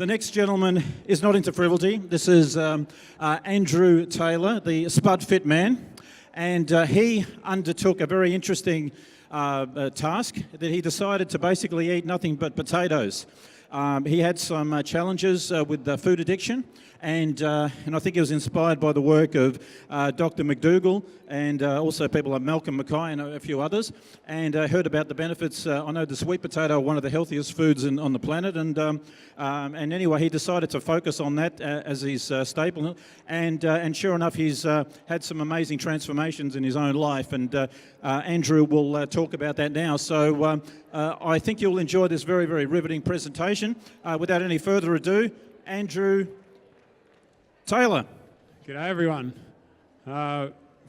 The next gentleman is not into frivolity. This is Andrew Taylor, the Spudfit man, and he undertook a very interesting task that he decided to basically eat nothing but potatoes. He had some challenges with food addiction, and I think he was inspired by the work of Dr. McDougall and also people like Malcolm Mackay and a few others, and heard about the benefits. I know the sweet potato, one of the healthiest foods on the planet, and anyway, he decided to focus on that as his staple, and sure enough, he's had some amazing transformations in his own life, and Andrew will talk about that now. So I think you'll enjoy this very, very riveting presentation. Without any further ado, Andrew Taylor. G'day everyone.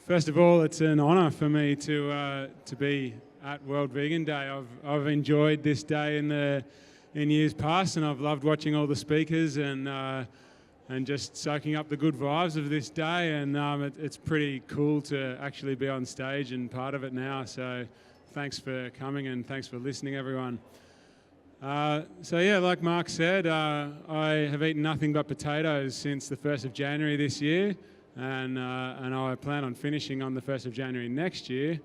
First of all, it's an honour for me to be at World Vegan Day. I've enjoyed this day in years past, and I've loved watching all the speakers and just soaking up the good vibes of this day. And it's pretty cool to actually be on stage and part of it now. So thanks for coming and thanks for listening, everyone. So yeah, like Mark said, I have eaten nothing but potatoes since the 1st of January this year, and I plan on finishing on the 1st of January next year.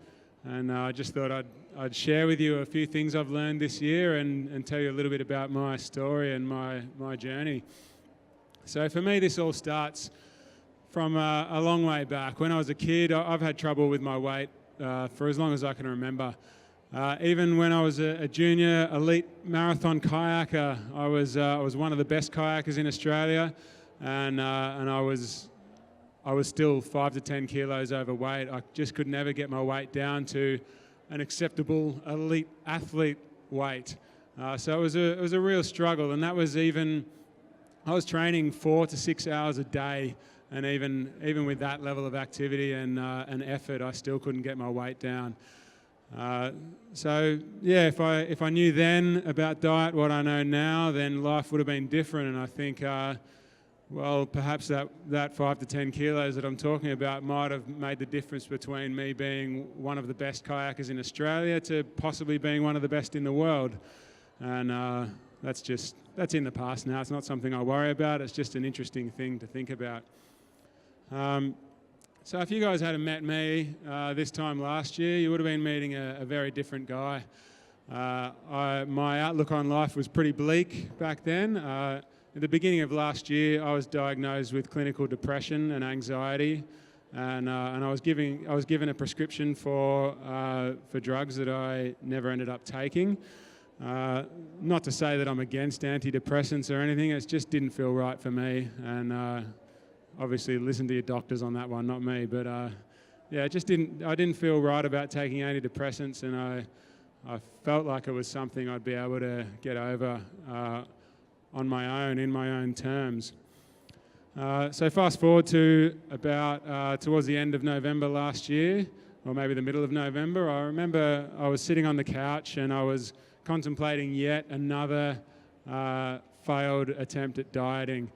And I just thought I'd share with you a few things I've learned this year and tell you a little bit about my story and my journey. So for me, this all starts from a long way back. When I was a kid, I've had trouble with my weight for as long as I can remember. Even when I was a junior elite marathon kayaker, I was one of the best kayakers in Australia, and I was still 5 to 10 kilos overweight. I just could never get my weight down to an acceptable elite athlete weight. So it was a real struggle, and that was I was training 4 to 6 hours a day, and even with that level of activity and effort, I still couldn't get my weight down. So yeah, if I knew then about diet what I know now, then life would have been different. And I think, well, perhaps that 5 to 10 kilos that I'm talking about might have made the difference between me being one of the best kayakers in Australia to possibly being one of the best in the world. And that's in the past now. It's not something I worry about. It's just an interesting thing to think about. So if you guys hadn't met me this time last year, you would have been meeting a very different guy. My outlook on life was pretty bleak back then. At the beginning of last year, I was diagnosed with clinical depression and anxiety, and I was given a prescription for drugs that I never ended up taking. Not to say that I'm against antidepressants or anything, it just didn't feel right for me, and obviously listen to your doctors on that one, not me. But yeah, I didn't feel right about taking antidepressants, and I felt like it was something I'd be able to get over on my own, in my own terms. So fast forward to about towards the end of November last year, or maybe the middle of November. I remember I was sitting on the couch and I was contemplating yet another failed attempt at dieting.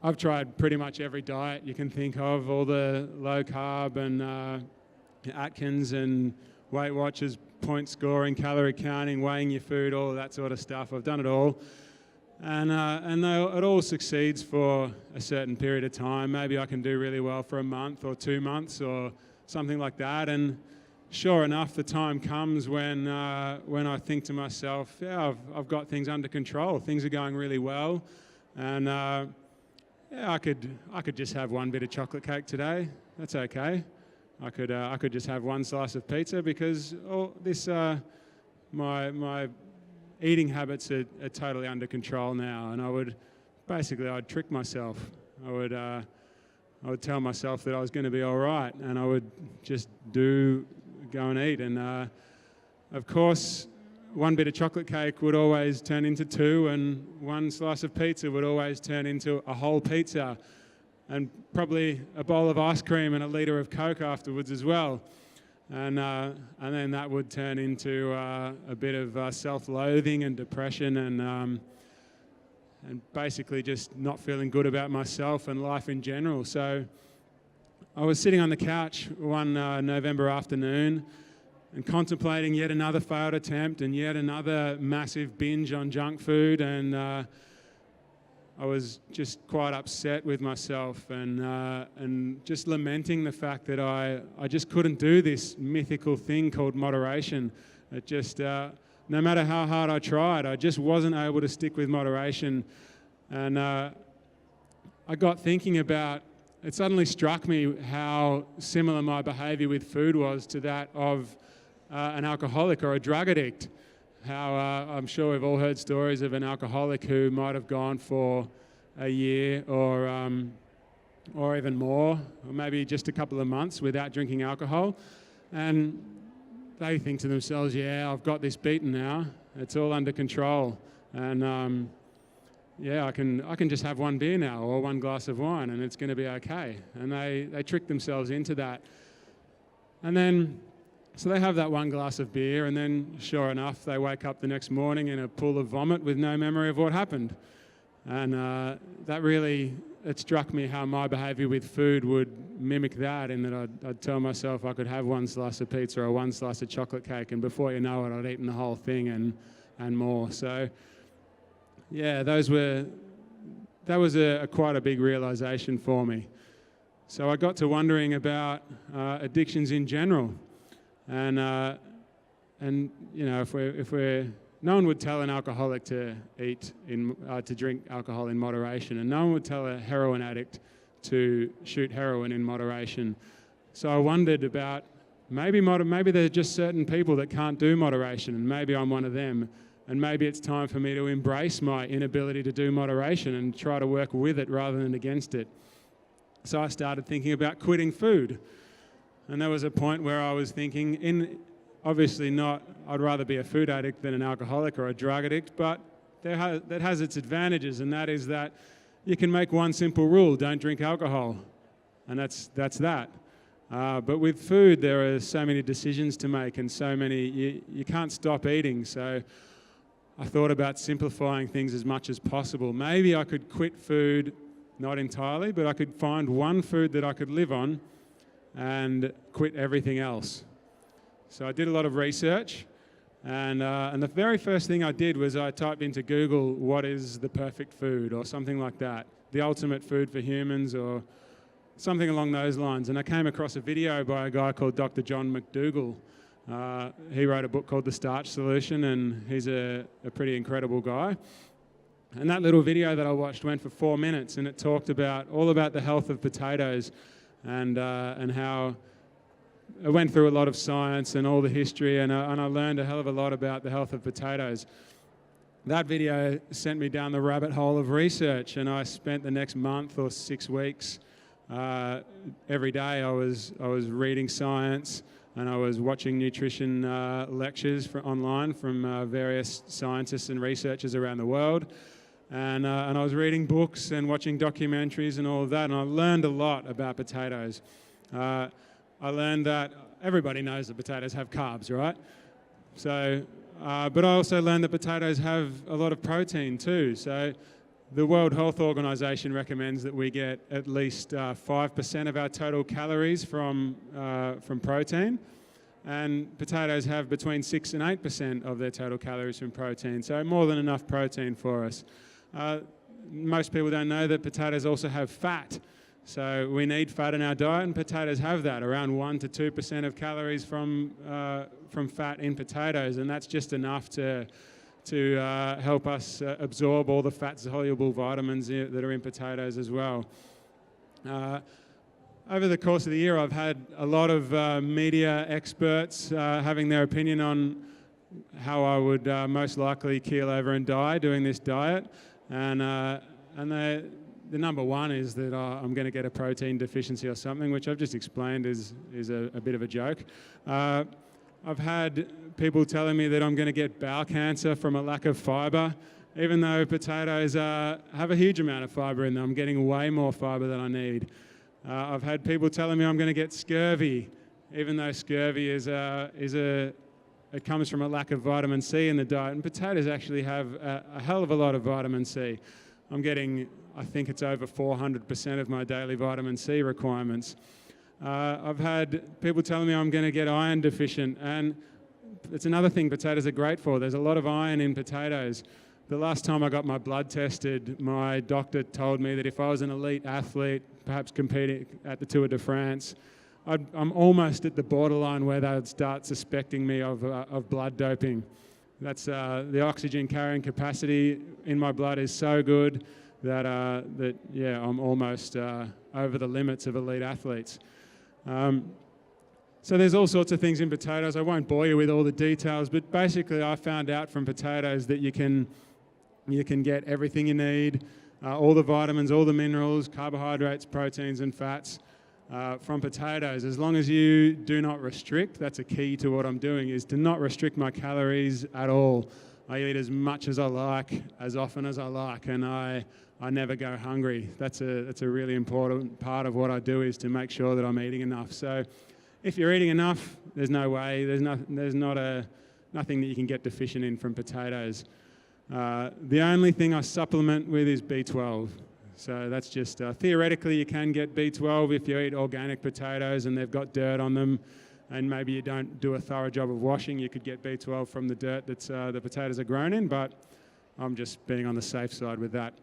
I've tried pretty much every diet you can think of, all the low carb and Atkins and Weight Watchers, point scoring, calorie counting, weighing your food, all of that sort of stuff. I've done it all. And it all succeeds for a certain period of time. Maybe I can do really well for a month or 2 months or something like that. And sure enough, the time comes when I think to myself, yeah, I've got things under control. Things are going really well. And yeah, I could just have one bit of chocolate cake today. That's okay. I could just have one slice of pizza because my eating habits are totally under control now. And I'd trick myself. I would tell myself that I was going to be all right, and I would just go and eat. And of course, one bit of chocolate cake would always turn into 2, and one slice of pizza would always turn into a whole pizza, and probably a bowl of ice cream and a litre of Coke afterwards as well. And then that would turn into a bit of self-loathing and depression, and basically just not feeling good about myself and life in general. So I was sitting on the couch one November afternoon, and contemplating yet another failed attempt and yet another massive binge on junk food, and I was just quite upset with myself and just lamenting the fact that I just couldn't do this mythical thing called moderation. It just, no matter how hard I tried, I just wasn't able to stick with moderation. And I got thinking about, it suddenly struck me how similar my behaviour with food was to that of an alcoholic or a drug addict. How I'm sure we've all heard stories of an alcoholic who might have gone for a year or even more, or maybe just a couple of months without drinking alcohol, and they think to themselves, yeah, I've got this beaten now, it's all under control, and yeah, I can just have one beer now or one glass of wine and it's going to be okay. And they trick themselves into that. And then, so they have that one glass of beer, and then sure enough, they wake up the next morning in a pool of vomit with no memory of what happened. And that really, it struck me how my behaviour with food would mimic that, in that I'd tell myself I could have one slice of pizza or one slice of chocolate cake, and before you know it, I'd eaten the whole thing and more. So yeah, that was quite a big realisation for me. So I got to wondering about addictions in general. And you know, if we're no one would tell an alcoholic to drink alcohol in moderation, and no one would tell a heroin addict to shoot heroin in moderation. So I wondered about maybe there are just certain people that can't do moderation, and maybe I'm one of them, and maybe it's time for me to embrace my inability to do moderation and try to work with it rather than against it. So I started thinking about quitting food. And there was a point where I was thinking, obviously not, I'd rather be a food addict than an alcoholic or a drug addict, but that has its advantages, and that is that you can make one simple rule: don't drink alcohol, and that's that. But with food, there are so many decisions to make, and so many, you can't stop eating. So I thought about simplifying things as much as possible. Maybe I could quit food, not entirely, but I could find one food that I could live on and quit everything else. So I did a lot of research, and the very first thing I did was I typed into Google, what is the perfect food, or something like that, the ultimate food for humans, or something along those lines. And I came across a video by a guy called Dr. John McDougall. He wrote a book called The Starch Solution, and he's a pretty incredible guy. And that little video that I watched went for 4 minutes, and it talked all about the health of potatoes, and how it went through a lot of science and all the history, and I learned a hell of a lot about the health of potatoes. That video sent me down the rabbit hole of research, and I spent the next month or 6 weeks, every day I was reading science, and I was watching nutrition lectures online from various scientists and researchers around the world. And I was reading books and watching documentaries and all of that, and I learned a lot about potatoes. I learned that everybody knows that potatoes have carbs, right? So, but I also learned that potatoes have a lot of protein too. So the World Health Organization recommends that we get at least 5% of our total calories from protein. And potatoes have between 6 and 8% of their total calories from protein, so more than enough protein for us. Most people don't know that potatoes also have fat. So we need fat in our diet, and potatoes have that, around 1 to 2% of calories from fat in potatoes, and that's just enough to help us absorb all the fat-soluble vitamins that are in potatoes as well. Over the course of the year, I've had a lot of media experts having their opinion on how I would most likely keel over and die doing this diet, and the number one is that I'm going to get a protein deficiency or something, which I've just explained is a bit of a joke. I've had people telling me that I'm going to get bowel cancer from a lack of fibre, even though potatoes have a huge amount of fibre in them. I'm getting way more fibre than I need. I've had people telling me I'm going to get scurvy, even though scurvy it comes from a lack of vitamin C in the diet, and potatoes actually have a hell of a lot of vitamin C. I'm getting, I think it's over 400% of my daily vitamin C requirements. I've had people telling me I'm going to get iron deficient, and it's another thing potatoes are great for. There's a lot of iron in potatoes. The last time I got my blood tested, my doctor told me that if I was an elite athlete, perhaps competing at the Tour de France, I'm almost at the borderline where they would start suspecting me of blood doping. That's the oxygen carrying capacity in my blood is so good that I'm almost over the limits of elite athletes. So there's all sorts of things in potatoes. I won't bore you with all the details, but basically I found out from potatoes that you can get everything you need, all the vitamins, all the minerals, carbohydrates, proteins and fats from potatoes, as long as you do not restrict. That's a key to what I'm doing, is to not restrict my calories at all. I eat as much as I like, as often as I like, and I never go hungry. That's a really important part of what I do, is to make sure that I'm eating enough. So if you're eating enough, there's no way, there's nothing that you can get deficient in from potatoes. The only thing I supplement with is B12. So that's just, theoretically you can get B12 if you eat organic potatoes and they've got dirt on them, and maybe you don't do a thorough job of washing, you could get B12 from the dirt that the potatoes are grown in, but I'm just being on the safe side with that.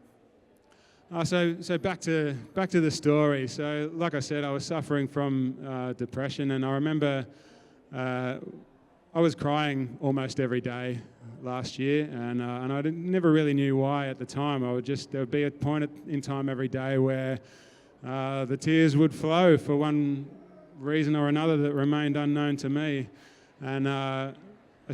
So back to the story. So like I said, I was suffering from depression, and I remember I was crying almost every day last year, and I never really knew why at the time. There would be a point in time every day where the tears would flow for one reason or another that remained unknown to me. And a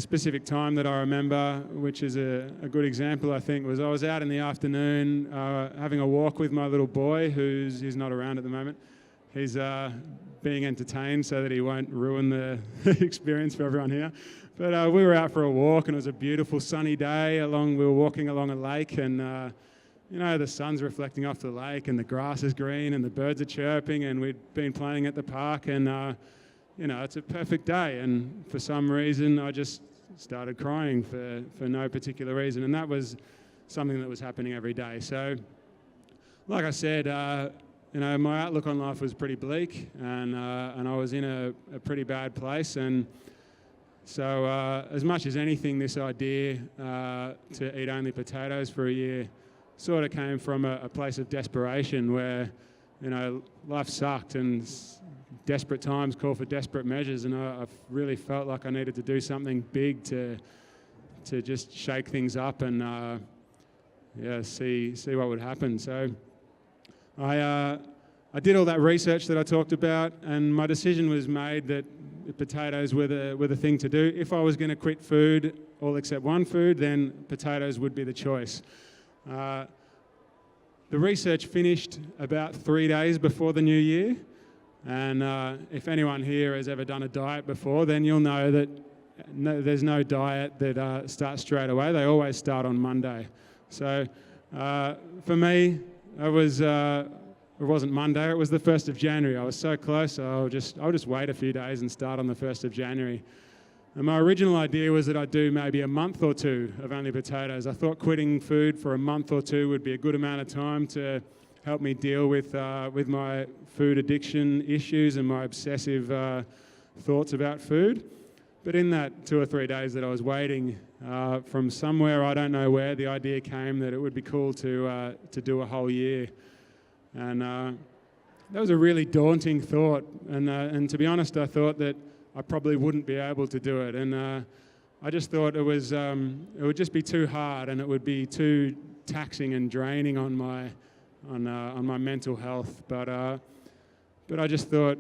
specific time that I remember, which is a good example, I think, was I was out in the afternoon having a walk with my little boy, he's not around at the moment. He's being entertained so that he won't ruin the experience for everyone here. But we were out for a walk, and it was a beautiful sunny day. We were walking along a lake, and the sun's reflecting off the lake, and the grass is green, and the birds are chirping, and we'd been playing at the park, and it's a perfect day. And for some reason, I just started crying for no particular reason, and that was something that was happening every day. So, like I said, my outlook on life was pretty bleak, and I was in a pretty bad place. And so as much as anything, this idea to eat only potatoes for a year sort of came from a place of desperation where, life sucked and desperate times call for desperate measures, and I really felt like I needed to do something big to just shake things up and see what would happen. So I did all that research that I talked about, and my decision was made that potatoes were the thing to do. If I was going to quit food, all except one food, then potatoes would be the choice. The research finished about 3 days before the new year, and if anyone here has ever done a diet before, then you'll know that there's no diet that starts straight away. They always start on Monday. So for me, it wasn't Monday, it was the 1st of January. I was so close, I'll just wait a few days and start on the 1st of January. And my original idea was that I'd do maybe a month or two of only potatoes. I thought quitting food for a month or two would be a good amount of time to help me deal with my food addiction issues and my obsessive thoughts about food. But in that 2 or 3 days that I was waiting, from somewhere, I don't know where, the idea came that it would be cool to do a whole year. And that was a really daunting thought. And to be honest, I thought that I probably wouldn't be able to do it. And I just thought it would just be too hard, and it would be too taxing and draining on my mental health. But I just thought,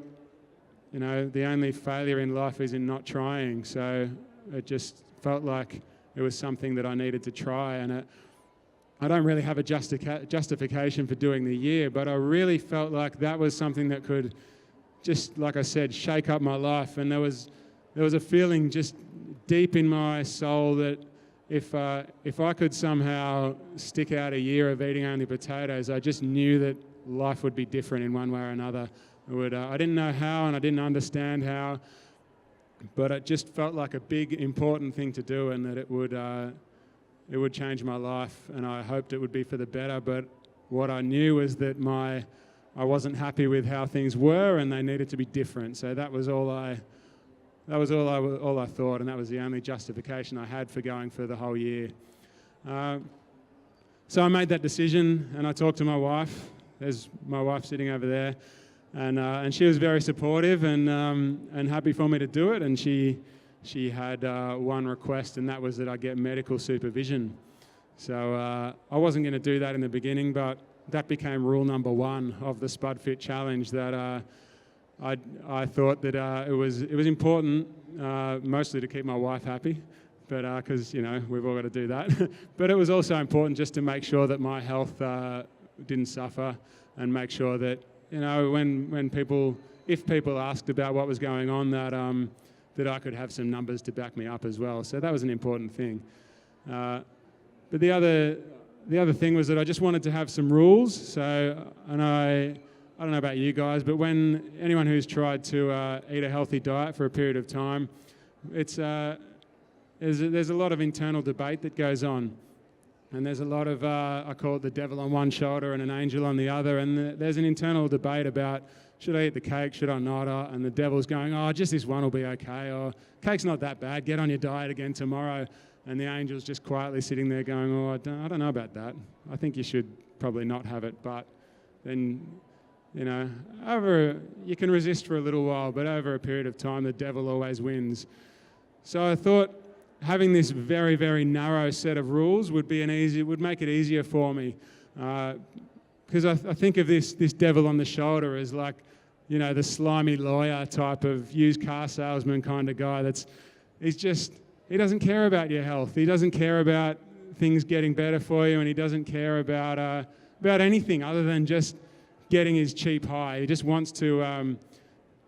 the only failure in life is in not trying. So it just felt like it was something that I needed to try. And I don't really have a justification for doing the year, but I really felt like that was something that could just, like I said, shake up my life. And there was a feeling just deep in my soul that if I could somehow stick out a year of eating only potatoes, I just knew that life would be different in one way or another. I didn't know how, and I didn't understand how, but it just felt like a big, important thing to do, and that it would change my life, and I hoped it would be for the better. But what I knew was that my I wasn't happy with how things were, and they needed to be different. So that was all I thought, and that was the only justification I had for going for the whole year. So I made that decision, and I talked to my wife. There's my wife sitting over there, and she was very supportive and happy for me to do it. And she had one request, and that was that I get medical supervision. So I wasn't going to do that in the beginning, but that became rule number 1 of the Spudfit challenge. That I thought that it was important, mostly to keep my wife happy, but because we've all got to do that. But it was also important just to make sure that my health didn't suffer, and make sure that if people asked about what was going on, that I could have some numbers to back me up as well. So that was an important thing. But the other thing was that I just wanted to have some rules. So, and I don't know about you guys, but when anyone who's tried to eat a healthy diet for a period of time, there's a lot of internal debate that goes on. And there's a lot of, I call it the devil on one shoulder and an angel on the other. And there's an internal debate about, should I eat the cake, should I not? And the devil's going, just this one will be okay. Or cake's not that bad, get on your diet again tomorrow. And the angel's just quietly sitting there going, I don't know about that. I think you should probably not have it. But then, you can resist for a little while, but over a period of time, the devil always wins. So I thought having this very, very narrow set of rules would make it easier for me. Because I think of this devil on the shoulder as like, the slimy lawyer type of used car salesman kind of guy he doesn't care about your health. He doesn't care about things getting better for you, and he doesn't care about anything other than just getting his cheap high. He just wants you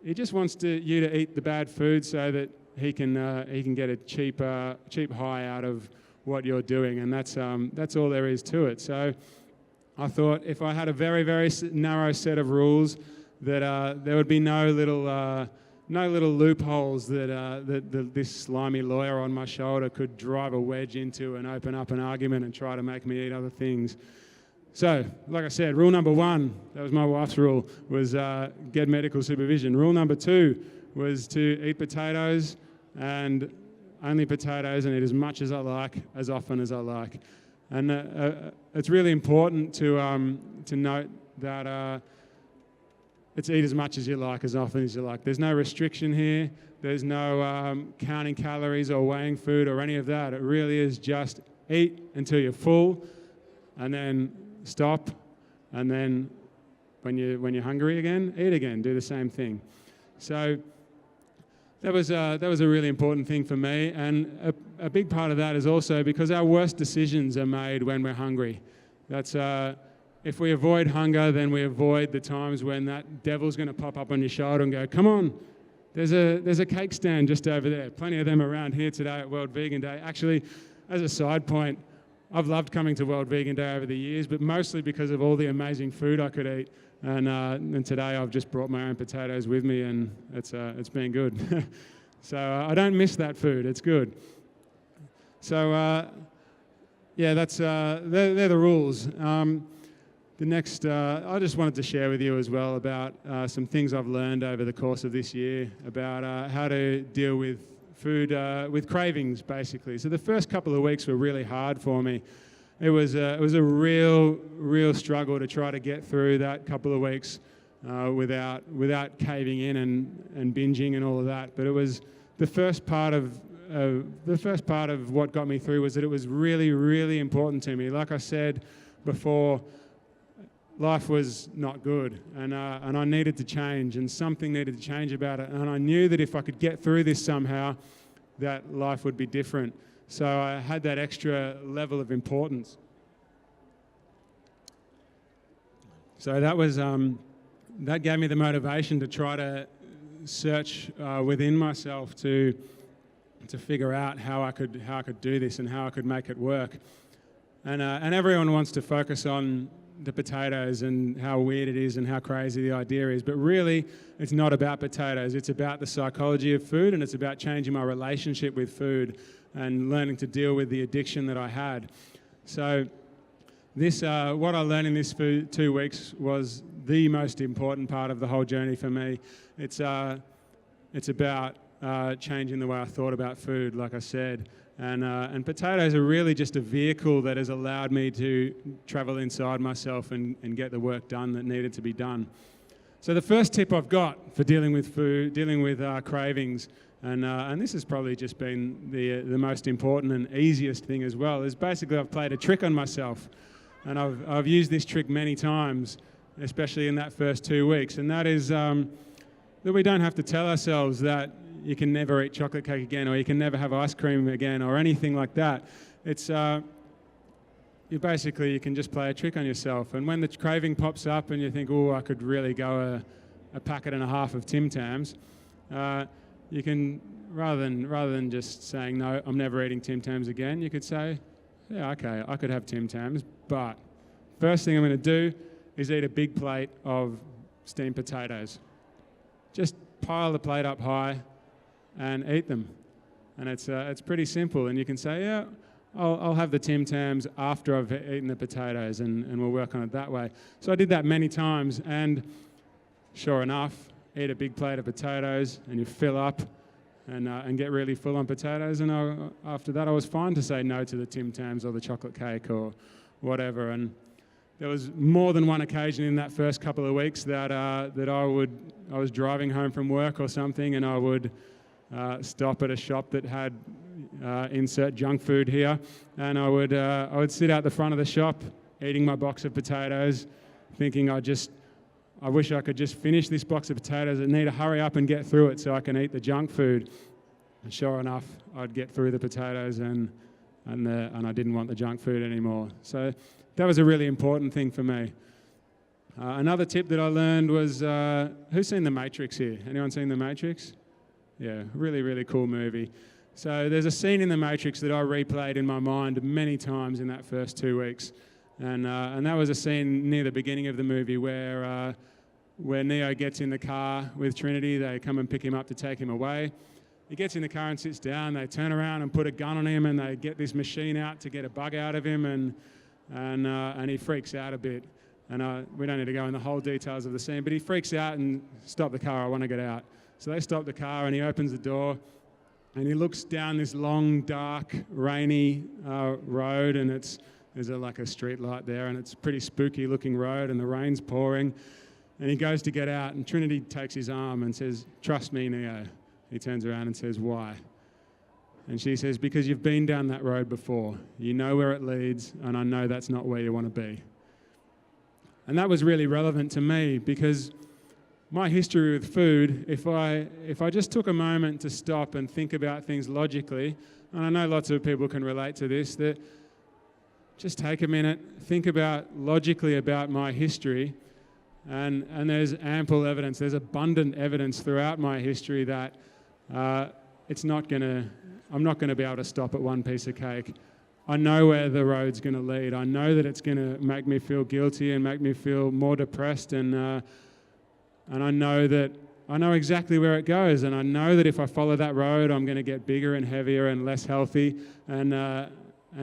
to eat the bad food so that he can get a cheap high out of what you're doing, and that's all there is to it. So I thought if I had a very, very narrow set of rules, that there would be no little loopholes that this slimy lawyer on my shoulder could drive a wedge into and open up an argument and try to make me eat other things. So, like I said, rule number 1, that was my wife's rule, was get medical supervision. Rule number 2 was to eat potatoes, and only potatoes, and eat as much as I like, as often as I like. And it's really important to note that it's eat as much as you like, as often as you like. There's no restriction here. There's no counting calories or weighing food or any of that. It really is just eat until you're full, and then stop, and then when you're hungry again, eat again. Do the same thing. So that was a really important thing for me, and a big part of that is also because our worst decisions are made when we're hungry. That's if we avoid hunger, then we avoid the times when that devil's going to pop up on your shoulder and go, come on, there's a cake stand just over there. Plenty of them around here today at World Vegan Day. Actually, as a side point, I've loved coming to World Vegan Day over the years, but mostly because of all the amazing food I could eat. And today I've just brought my own potatoes with me, and it's been good. So I don't miss that food. It's good. So they're the rules. The next, I just wanted to share with you as well about some things I've learned over the course of this year about how to deal with food, with cravings, basically. So the first couple of weeks were really hard for me. It was a real struggle to try to get through that couple of weeks without caving in and binging and all of that. But it was the first part of what got me through was that it was really, really important to me. Like I said before, life was not good, and I needed to change, and something needed to change about it. And I knew that if I could get through this somehow, that life would be different. So I had that extra level of importance. So that was that gave me the motivation to try to search within myself to figure out how I could do this and how I could make it work. And everyone wants to focus on the potatoes and how weird it is and how crazy the idea is, but really it's not about potatoes. It's about the psychology of food, and it's about changing my relationship with food and learning to deal with the addiction that I had. So this, what I learned in this 2 weeks was the most important part of the whole journey for me. It's about changing the way I thought about food, like I said. And potatoes are really just a vehicle that has allowed me to travel inside myself and get the work done that needed to be done. So the first tip I've got for dealing with food, dealing with cravings, and this has probably just been the most important and easiest thing as well, is basically I've played a trick on myself. And I've used this trick many times, especially in that first 2 weeks, and that is that we don't have to tell ourselves that you can never eat chocolate cake again, or you can never have ice cream again, or anything like that. It's you can just play a trick on yourself. And when the craving pops up and you think, oh, I could really go a packet and a half of Tim Tams, you can, rather than just saying, no, I'm never eating Tim Tams again, you could say, yeah, okay, I could have Tim Tams, but first thing I'm going to do is eat a big plate of steamed potatoes. Just pile the plate up high and eat them. And it's pretty simple. And you can say, yeah, I'll have the Tim Tams after I've eaten the potatoes, and we'll work on it that way. So I did that many times, and sure enough, eat a big plate of potatoes and you fill up and get really full on potatoes. And after that, I was fine to say no to the Tim Tams or the chocolate cake or whatever. And there was more than one occasion in that first couple of weeks that I was driving home from work or something, and I would stop at a shop that had insert junk food here, and I would sit out the front of the shop eating my box of potatoes, thinking I wish I could just finish this box of potatoes. I need to hurry up and get through it so I can eat the junk food. And sure enough, I'd get through the potatoes and I didn't want the junk food anymore. So that was a really important thing for me. Another tip that I learned was, who's seen The Matrix here? Anyone seen The Matrix? Yeah, really, really cool movie. So there's a scene in The Matrix that I replayed in my mind many times in that first 2 weeks. And that was a scene near the beginning of the movie where Neo gets in the car with Trinity. They come and pick him up to take him away. He gets in the car and sits down. They turn around and put a gun on him, and they get this machine out to get a bug out of him, and he freaks out a bit. And we don't need to go in the whole details of the scene, but he freaks out and stop the car, I want to get out. So they stop the car and he opens the door and he looks down this long, dark, rainy road, and there's like a street light there, and it's a pretty spooky looking road, and the rain's pouring. And he goes to get out, and Trinity takes his arm and says, "Trust me, Neo." He turns around and says, "Why?" And she says, "Because you've been down that road before. You know where it leads, and I know that's not where you want to be." And that was really relevant to me, because my history with food, if I just took a moment to stop and think about things logically, and I know lots of people can relate to this, that just take a minute, think logically about my history, and there's ample evidence, there's abundant evidence throughout my history that I'm not going to be able to stop at one piece of cake. I know where the road's going to lead. I know that it's going to make me feel guilty and make me feel more depressed, and I know exactly where it goes, and I know that if I follow that road, I'm going to get bigger and heavier and less healthy, and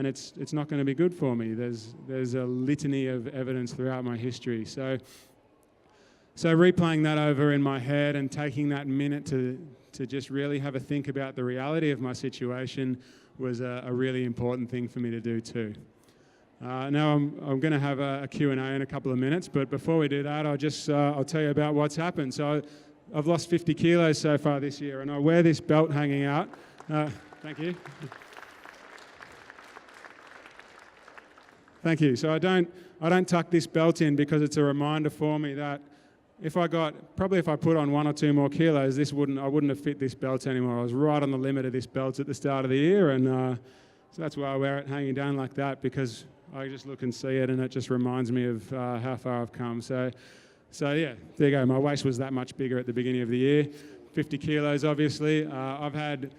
it's not going to be good for me. There's a litany of evidence throughout my history. So replaying that over in my head and taking that minute to just really have a think about the reality of my situation was a really important thing for me to do too. Now I'm going to have a Q&A in a couple of minutes, but before we do that, I'll tell you about what's happened. So I've lost 50 kilos so far this year, and I wear this belt hanging out. Thank you. Thank you. So I don't tuck this belt in because it's a reminder for me that if I put on 1 or 2 more kilos, I wouldn't have fit this belt anymore. I was right on the limit of this belt at the start of the year, and so that's why I wear it hanging down like that, because I just look and see it, and it just reminds me of how far I've come. So yeah, there you go. My waist was that much bigger at the beginning of the year. 50 kilos, obviously. I've had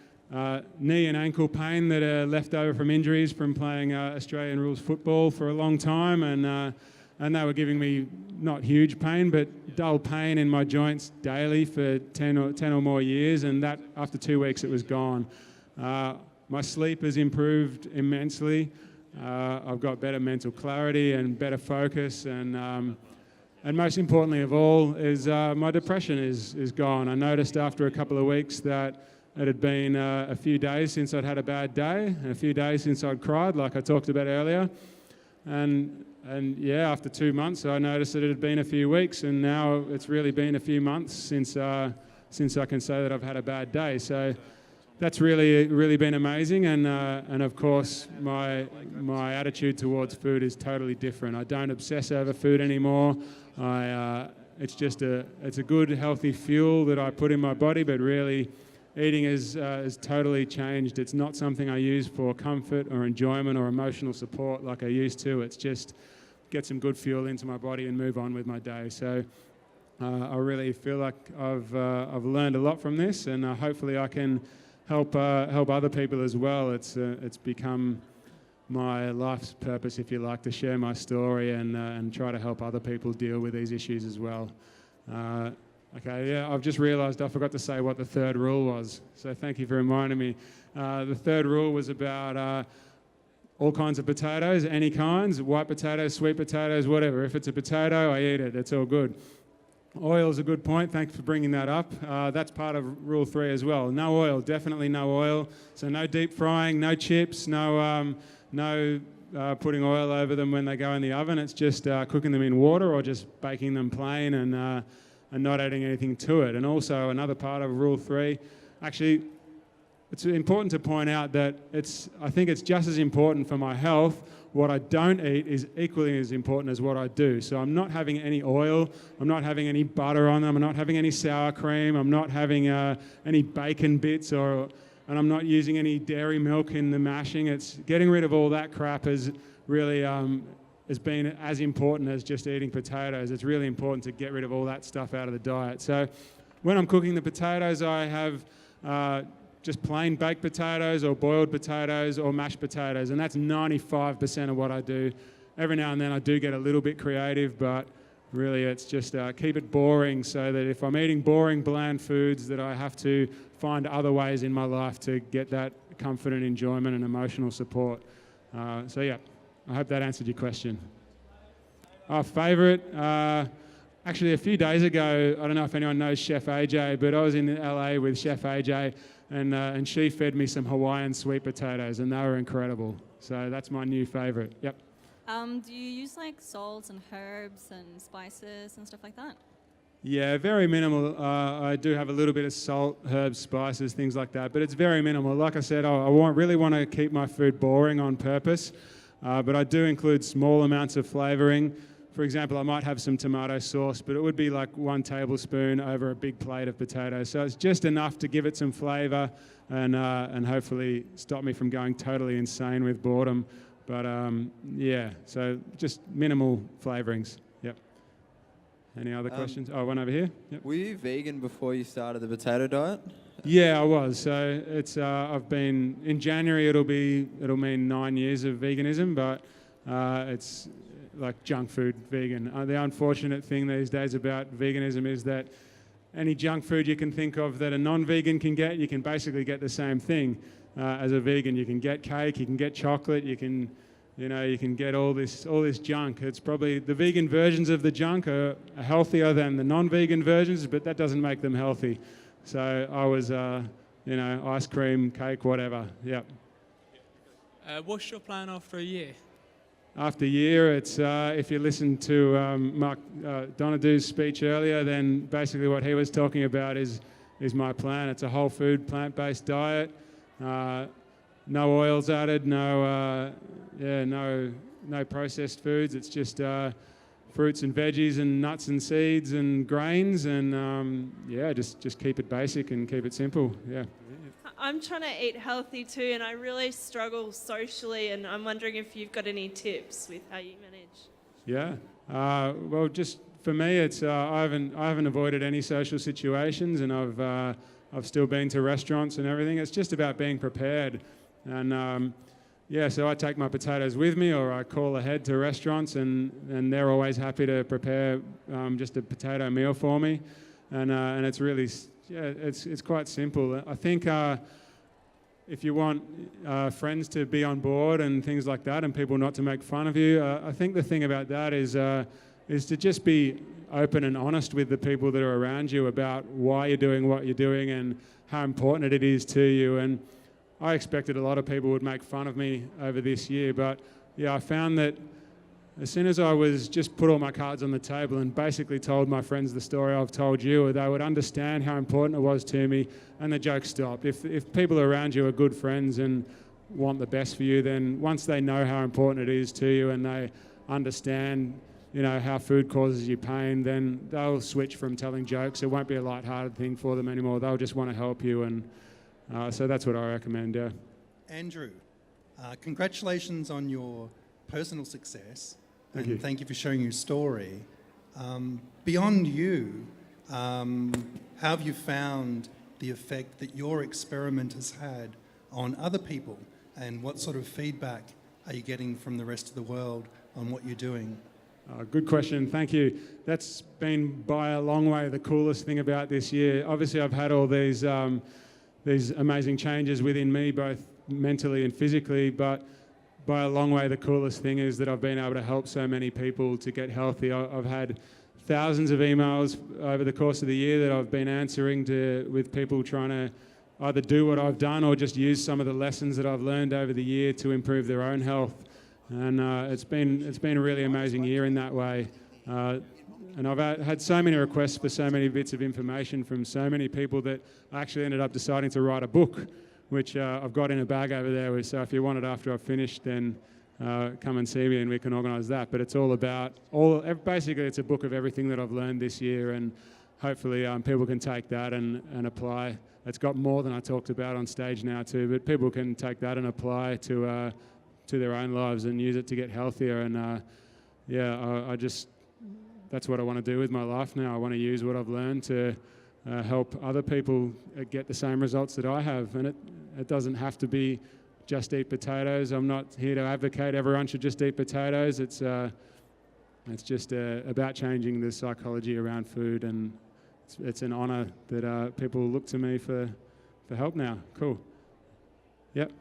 knee and ankle pain that are left over from injuries from playing Australian rules football for a long time, and they were giving me not huge pain, but dull pain in my joints daily for 10 or more years, and that after 2 weeks it was gone. My sleep has improved immensely. I've got better mental clarity and better focus, and and most importantly of all is my depression is gone. I noticed after a couple of weeks that it had been a few days since I'd had a bad day, and a few days since I'd cried, like I talked about earlier. And yeah, after 2 months, I noticed that it had been a few weeks, and now it's really been a few months since I can say that I've had a bad day. So that's really been amazing, and of course my attitude towards food is totally different. I don't obsess over food anymore. It's a good healthy fuel that I put in my body, but really eating has totally changed. It's not something I use for comfort or enjoyment or emotional support like I used to. It's just get some good fuel into my body and move on with my day. So I really feel like I've learned a lot from this, and hopefully I can help other people as well. It's become my life's purpose, if you like, to share my story and try to help other people deal with these issues as well. Okay, yeah, I've just realised I forgot to say what the third rule was, so thank you for reminding me. The third rule was about all kinds of potatoes, any kinds, white potatoes, sweet potatoes, whatever. If it's a potato, I eat it, it's all good. Oil is a good point, thanks for bringing that up. That's part of rule 3 as well. No oil, definitely no oil. So no deep frying, no chips, no putting oil over them when they go in the oven. It's just cooking them in water or just baking them plain and not adding anything to it. And also another part of rule 3, actually, it's important to point out that I think it's just as important for my health. What I don't eat is equally as important as what I do. So I'm not having any oil, I'm not having any butter on them, I'm not having any sour cream, I'm not having any bacon bits, and I'm not using any dairy milk in the mashing. It's getting rid of all that crap has really has been as important as just eating potatoes. It's really important to get rid of all that stuff out of the diet. So when I'm cooking the potatoes, I have just plain baked potatoes or boiled potatoes or mashed potatoes, and that's 95% of what I do. Every now and then I do get a little bit creative, but really it's just keep it boring, so that if I'm eating boring, bland foods, that I have to find other ways in my life to get that comfort and enjoyment and emotional support. So yeah, I hope that answered your question. Our favourite, actually a few days ago, I don't know if anyone knows Chef AJ, but I was in LA with Chef AJ, and she fed me some Hawaiian sweet potatoes, and they were incredible. So that's my new favourite. Yep. Do you use like salts and herbs and spices and stuff like that? Yeah, very minimal. I do have a little bit of salt, herbs, spices, things like that, but it's very minimal. Like I said, I really want to keep my food boring on purpose, but I do include small amounts of flavouring. For example, I might have some tomato sauce, but it would be like 1 tablespoon over a big plate of potatoes. So it's just enough to give it some flavour and hopefully stop me from going totally insane with boredom. But yeah, so just minimal flavourings. Yep. Any other questions? Oh, one over here. Yep. Were you vegan before you started the potato diet? Yeah, I was. So it's I've been in January. It'll mean 9 years of veganism, but it's like junk food vegan. The unfortunate thing these days about veganism is that any junk food you can think of that a non-vegan can get, you can basically get the same thing as a vegan. You can get cake, you can get chocolate, you can get all this junk. It's probably the vegan versions of the junk are healthier than the non-vegan versions, but that doesn't make them healthy. So I was, ice cream, cake, whatever. Yep. What's your plan after a year? After a year, it's if you listen to Mark Donadue's speech earlier, then basically what he was talking about is my plan. It's a whole food, plant-based diet, no oils added, no processed foods. It's just fruits and veggies and nuts and seeds and grains, and just keep it basic and keep it simple. Yeah. I'm trying to eat healthy too, and I really struggle socially, and I'm wondering if you've got any tips with how you manage. Yeah. Well, just for me, it's I haven't avoided any social situations, and I've still been to restaurants and everything. It's just about being prepared, and so I take my potatoes with me, or I call ahead to restaurants, and they're always happy to prepare just a potato meal for me, and it's really. Yeah, it's quite simple. I think if you want friends to be on board and things like that, and people not to make fun of you, I think the thing about that is is to just be open and honest with the people that are around you about why you're doing what you're doing and how important it is to you. And I expected a lot of people would make fun of me over this year, but yeah, I found that as soon as I was just put all my cards on the table and basically told my friends the story I've told you, they would understand how important it was to me, and the joke stopped. If people around you are good friends and want the best for you, then once they know how important it is to you and they understand, you know, how food causes you pain, then they'll switch from telling jokes. It won't be a light-hearted thing for them anymore. They'll just want to help you, and so that's what I recommend. Yeah. Andrew, congratulations on your personal success. Thank and you. Thank you for sharing your story. Beyond you, how have you found the effect that your experiment has had on other people, and what sort of feedback are you getting from the rest of the world on what you're doing? Good question, thank you. That's been by a long way the coolest thing about this year. Obviously I've had all these amazing changes within me, both mentally and physically, but by a long way the coolest thing is that I've been able to help so many people to get healthy. I've had thousands of emails over the course of the year that I've been answering with people trying to either do what I've done or just use some of the lessons that I've learned over the year to improve their own health. And it's been a really amazing year in that way. And I've had so many requests for so many bits of information from so many people that I actually ended up deciding to write a book, which I've got in a bag over there. So if you want it after I've finished, then come and see me and we can organise that. But it's all about, basically it's a book of everything that I've learned this year, and hopefully people can take that and apply. It's got more than I talked about on stage now too, but people can take that and apply to their own lives and use it to get healthier. And I just, that's what I want to do with my life now. I want to use what I've learned to help other people get the same results that I have. And it doesn't have to be just eat potatoes. I'm not here to advocate everyone should just eat potatoes. It's just about changing the psychology around food, and it's an honour that people look to me for help now. Cool. Yep.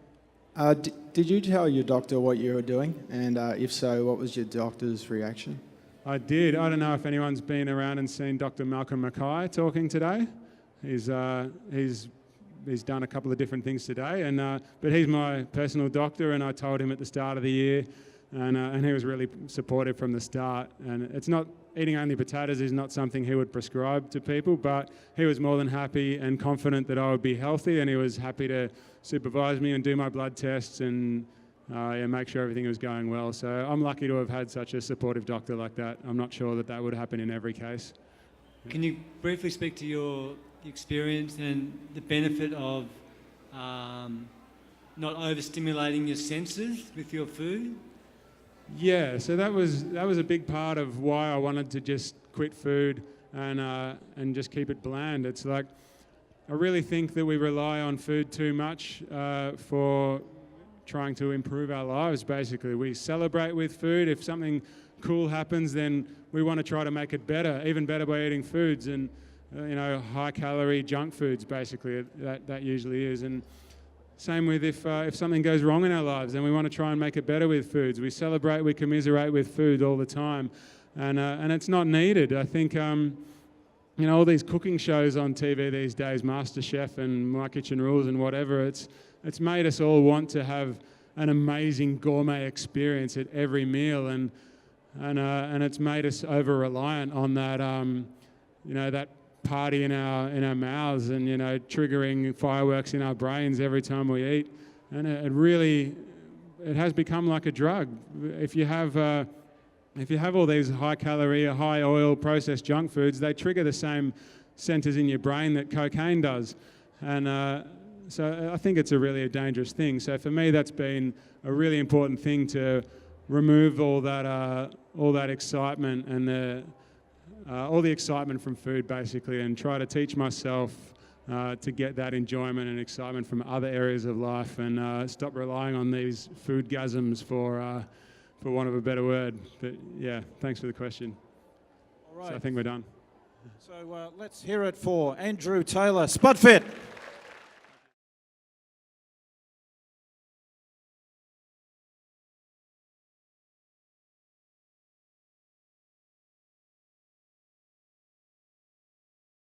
Did you tell your doctor what you were doing? And if so, what was your doctor's reaction? I did. I don't know if anyone's been around and seen Dr. Malcolm Mackay talking today. He's done a couple of different things today, but he's my personal doctor, and I told him at the start of the year, and he was really supportive from the start. And it's not, eating only potatoes is not something he would prescribe to people, but he was more than happy and confident that I would be healthy, and he was happy to supervise me and do my blood tests and make sure everything was going well. So I'm lucky to have had such a supportive doctor like that. I'm not sure that would happen in every case. Can you briefly speak to your experience and the benefit of not overstimulating your senses with your food? Yeah, so that was a big part of why I wanted to just quit food and just keep it bland. It's like, I really think that we rely on food too much for trying to improve our lives, basically. We celebrate with food. If something cool happens, then we want to try to make it better, even better by eating foods and high-calorie junk foods, basically. That usually is. And same with if something goes wrong in our lives, then we want to try and make it better with foods. We celebrate, we commiserate with food all the time, and it's not needed. I think all these cooking shows on TV these days, MasterChef and My Kitchen Rules and whatever, it's made us all want to have an amazing gourmet experience at every meal, and it's made us over-reliant on that that party in our mouths and triggering fireworks in our brains every time we eat, and it has become like a drug. If you have all these high-calorie, high-oil processed junk foods, they trigger the same centres in your brain that cocaine does, and so I think it's really a dangerous thing. So for me, that's been a really important thing, to remove all that excitement and all the excitement from food, basically, and try to teach myself to get that enjoyment and excitement from other areas of life, and stop relying on these foodgasms for want of a better word. But yeah, thanks for the question. All right. So I think we're done. So let's hear it for Andrew Taylor, Spudfit.